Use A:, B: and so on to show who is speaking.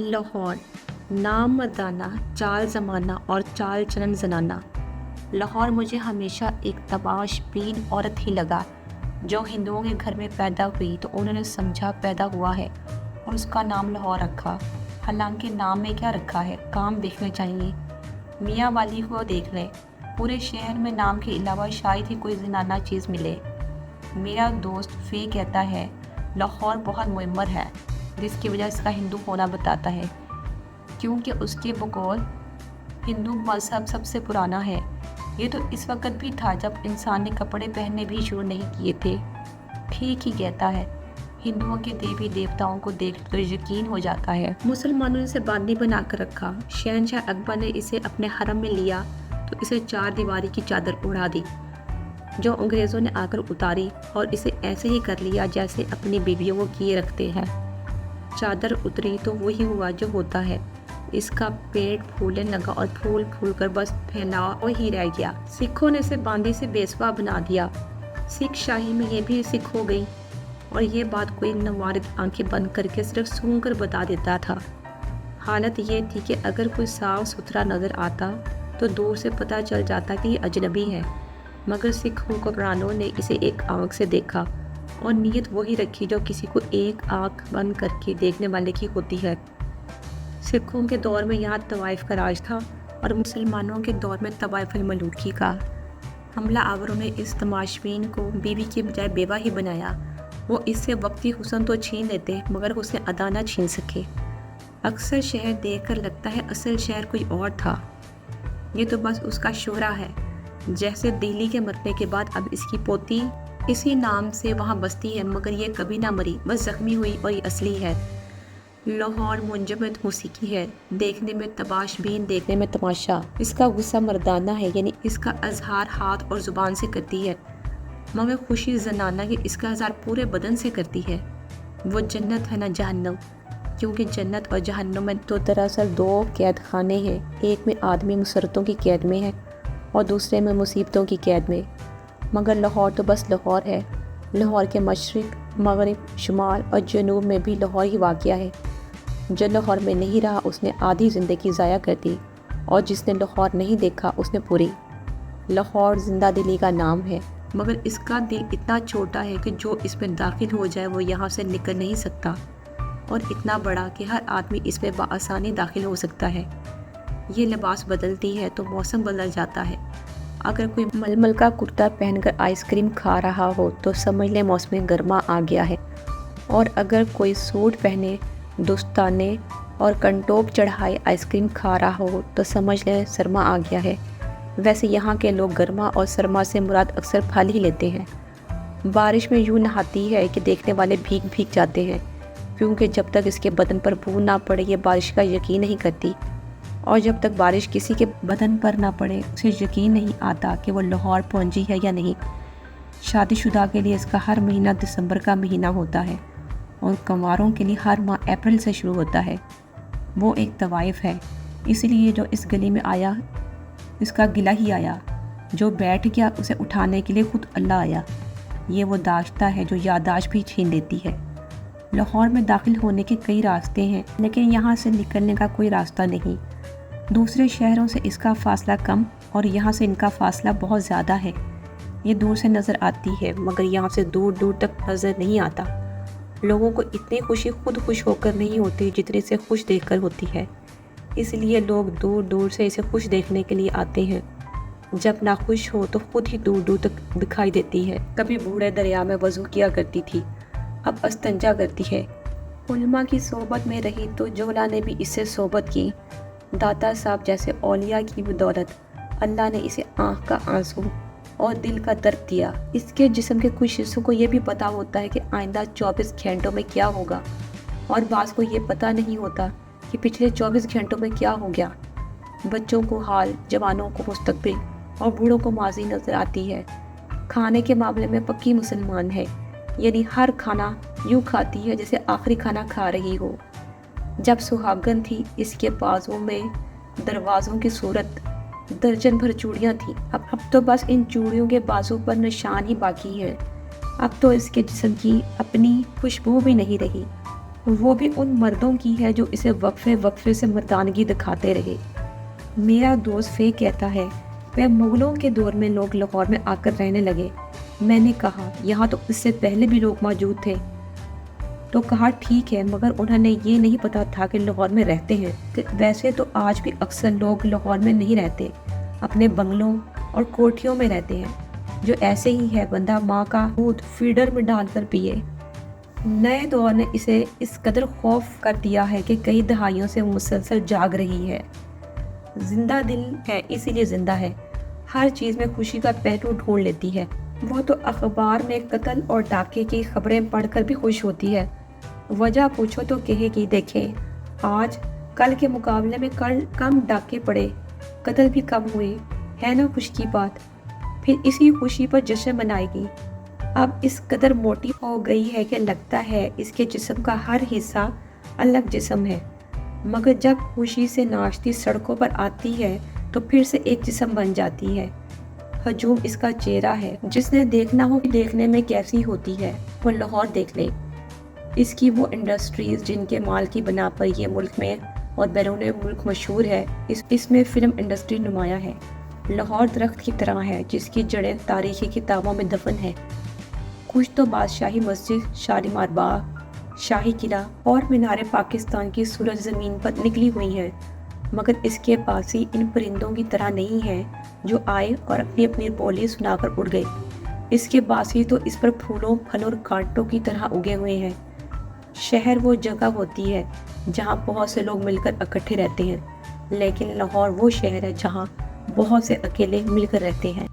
A: लाहौर, नाम मर्दाना, चाल ज़माना और चाल चलन ज़नाना। लाहौर मुझे हमेशा एक तमाशबीन औरत ही लगा। जो हिंदुओं के घर में पैदा हुई तो उन्होंने समझा पैदा हुआ है और उसका नाम लाहौर रखा। हालांकि नाम में क्या रखा है, काम देखने चाहिए। मियाँ वाली को देख लें, पूरे शहर में नाम के अलावा शायद ही कोई ज़नाना चीज़ मिले। मेरा दोस्त फे कहता है लाहौर बहुत मुअम्मर है, जिसकी वजह इसका हिंदू होना बताता है, क्योंकि उसके बकौल हिंदू मज़हब सबसे पुराना है। ये तो इस वक्त भी था जब इंसान ने कपड़े पहनने भी शुरू नहीं किए थे। ठीक ही कहता है, हिंदुओं के देवी देवताओं को देख कर यकीन हो जाता है। मुसलमानों ने इसे बांदी बना कर रखा। शहनशाह अकबर ने इसे अपने हरम में लिया तो इसे 4 दीवारी की चादर उड़ा दी, जो अंग्रेज़ों ने आकर उतारी और इसे ऐसे ही कर लिया जैसे अपनी बीवियों को किए रखते हैं। चादर उतरी तो वही हुआ जो होता है, इसका पेट फूलने लगा और फूल फूल कर बस फैलाव ही रह गया। सिखों ने इसे बांदी से बेसवा बना दिया। सिख शाही में ये भी सिख हो गई और ये बात कोई नवारिद आंखें बंद करके सिर्फ सूंघ कर बता देता था। हालत ये थी कि अगर कोई साफ सुथरा नज़र आता तो दूर से पता चल जाता कि ये अजनबी है, मगर सिख हुक्मरानों ने इसे एक आंख से देखा और नीयत वही रखी जो किसी को एक आंख बंद करके देखने वाले की होती है। सिखों के दौर में यहाँ तवाइफ का राज था और मुसलमानों के दौर में तवाइफ मलूकी का। हमला आवरों ने इस तमाशबीन को बीवी की बजाय बेवा ही बनाया। वो इससे वक्ती हुस्न तो छीन लेते मगर हुस्न अदा ना छीन सके। अक्सर शहर देखकर लगता है असल शहर कोई और था, ये तो बस उसका शोहरा है। जैसे दिल्ली के मरने के बाद अब इसकी पोती इसी नाम से वहाँ बसती है, मगर ये कभी ना मरी, बस ज़ख्मी हुई और ये असली है। लाहौर मुंजमद मौसीकी है, देखने में तमाशबीन, देखने में तमाशा। इसका गुस्सा मर्दाना है, यानी इसका अजहार हाथ और ज़ुबान से करती है, मगर खुशी ज़नाना कि इसका अजहार पूरे बदन से करती है। वो जन्नत है ना जहन्नम, क्योंकि जन्नत और जहन्नम में तो दरअसल 2 कैद खाने हैं। एक में आदमी मुसरतों की कैद में है और दूसरे में मुसीबतों की कैद में। मगर लाहौर तो बस लाहौर है। लाहौर के मशरिक, मगरिब, शुमाल और जनूब में भी लाहौर ही वाक़या है। जो लाहौर में नहीं रहा उसने आधी ज़िंदगी ज़ाया कर दी और जिसने लाहौर नहीं देखा उसने पूरी। लाहौर ज़िंदा दिली का नाम है, मगर इसका दिल इतना छोटा है कि जो इसमें दाखिल हो जाए वो यहाँ से निकल नहीं सकता, और इतना बड़ा कि हर आदमी इसमें बआसानी दाखिल हो सकता है। ये लिबास बदलती है तो मौसम बदल जाता है। अगर कोई मलमल का कुर्ता पहनकर आइसक्रीम खा रहा हो तो समझ लें मौसम गर्मा आ गया है, और अगर कोई सूट पहने, दोस्ताने और कंटोप चढ़ाए आइसक्रीम खा रहा हो तो समझ लें सरमा आ गया है। वैसे यहाँ के लोग गर्मा और सरमा से मुराद अक्सर फल ही लेते हैं। बारिश में यूँ नहाती है कि देखने वाले भीग भीग जाते हैं, क्योंकि जब तक इसके बदन पर बूंद ना पड़े ये बारिश का यकीन नहीं करती, और जब तक बारिश किसी के बदन पर ना पड़े उसे यकीन नहीं आता कि वो लाहौर पहुंची है या नहीं। शादीशुदा के लिए इसका हर महीना दिसंबर का महीना होता है और कंवारों के लिए हर माह अप्रैल से शुरू होता है। वो एक तवाइफ है, इसलिए जो इस गली में आया इसका गिला ही आया, जो बैठ गया उसे उठाने के लिए खुद अल्लाह आया। ये वो दाश्ता है जो यादाश्त भी छीन लेती है। लाहौर में दाखिल होने के कई रास्ते हैं, लेकिन यहाँ से निकलने का कोई रास्ता नहीं। दूसरे शहरों से इसका फ़ासला कम और यहाँ से इनका फ़ासला बहुत ज़्यादा है। ये दूर से नज़र आती है मगर यहाँ से दूर दूर तक नज़र नहीं आता। लोगों को इतनी खुशी खुद खुश होकर नहीं होती जितनी से खुश देखकर होती है, इसलिए लोग दूर दूर से इसे खुश देखने के लिए आते हैं। जब ना खुश हो तो खुद ही दूर दूर तक दिखाई देती है। कभी बूढ़े दरिया में वज़ू किया करती थी, अब अस्तंजा करती है। उलमा की सोबत में रही तो जोला ने भी इससे सोबत की। दाता साहब जैसे औलिया की बदौलत अल्लाह ने इसे आँख का आंसू और दिल का दर्द दिया। इसके जिस्म के कुछ हिस्सों को ये भी पता होता है कि आइंदा 24 घंटों में क्या होगा, और बाज़ को ये पता नहीं होता कि पिछले 24 घंटों में क्या हो गया। बच्चों को हाल, जवानों को मुस्तकबिल और बूढ़ों को माजी नज़र आती है। खाने के मामले में पक्की मुसलमान है, यानी हर खाना यूँ खाती है जैसे आखिरी खाना खा रही हो। जब सुहागन थी इसके बाजों में दरवाज़ों की सूरत दर्जन भर चूड़ियाँ थीं। अब तो बस इन चूड़ियों के बाजों पर निशान ही बाकी हैं। अब तो इसके जिस्म की अपनी खुशबू भी नहीं रही। وہ بھی ان مردوں کی ہے جو اسے وقفے وقفے سے مردانگی دکھاتے رہے۔ میرا دوست فے کہتا ہے وہ مغلوں کے دور میں لوگ لاہور میں آ کر رہنے لگے۔ میں نے کہا یہاں تو اس سے پہلے بھی لوگ موجود تھے۔ تو کہا ٹھیک ہے، مگر انہوں نے یہ نہیں پتا تھا کہ لاہور میں رہتے ہیں۔ ویسے تو آج بھی اکثر لوگ لاہور میں نہیں رہتے، اپنے بنگلوں اور کوٹھیوں میں رہتے ہیں، جو ایسے ہی ہے بندہ ماں کا دودھ فیڈر میں ڈال کر پیے۔ نئے دور نے اسے اس قدر خوف کر دیا ہے کہ کئی دہائیوں سے مسلسل جاگ رہی ہے۔ زندہ دل ہے اسی لیے زندہ ہے، ہر چیز میں خوشی کا پہلو ڈھونڈ لیتی ہے۔ وہ تو اخبار میں قتل اور ڈاکے کی خبریں پڑھ کر بھی خوش ہوتی ہے۔ وجہ پوچھو تو کہے گی دیکھیں آج کل کے مقابلے میں کم ڈاکے پڑے، قتل بھی کم ہوئے، ہے نا خوش کی بات۔ پھر اسی خوشی پر جشن منائے گی۔ اب اس قدر موٹی ہو گئی ہے کہ لگتا ہے اس کے جسم کا ہر حصہ الگ جسم ہے، مگر جب خوشی سے ناچتی سڑکوں پر آتی ہے تو پھر سے ایک جسم بن جاتی ہے۔ ہجوم اس کا چہرہ ہے، جس نے دیکھنا ہو کہ دیکھنے میں کیسی ہوتی ہے وہ لاہور دیکھ لے۔ اس کی وہ انڈسٹریز جن کے مال کی بنا پر یہ ملک میں اور بیرون ملک مشہور ہے، اس میں فلم انڈسٹری نمایاں ہے۔ لاہور درخت کی طرح ہے جس کی جڑیں تاریخی کتابوں میں دفن ہیں۔ کچھ تو بادشاہی مسجد، شالیمار باغ، شاہی قلعہ اور مینار پاکستان کی سورج زمین پر نکلی ہوئی ہیں، مگر اس کے باسی ان پرندوں کی طرح نہیں ہیں جو آئے اور اپنی اپنی بولی سنا کر اڑ گئے۔ اس کے باسی تو اس پر پھولوں پھلوں اور کانٹوں کی طرح اگے ہوئے ہیں۔ شہر وہ جگہ ہوتی ہے جہاں بہت سے لوگ مل کر اکٹھے رہتے ہیں، لیکن لاہور وہ شہر ہے جہاں بہت سے اکیلے مل کر رہتے ہیں۔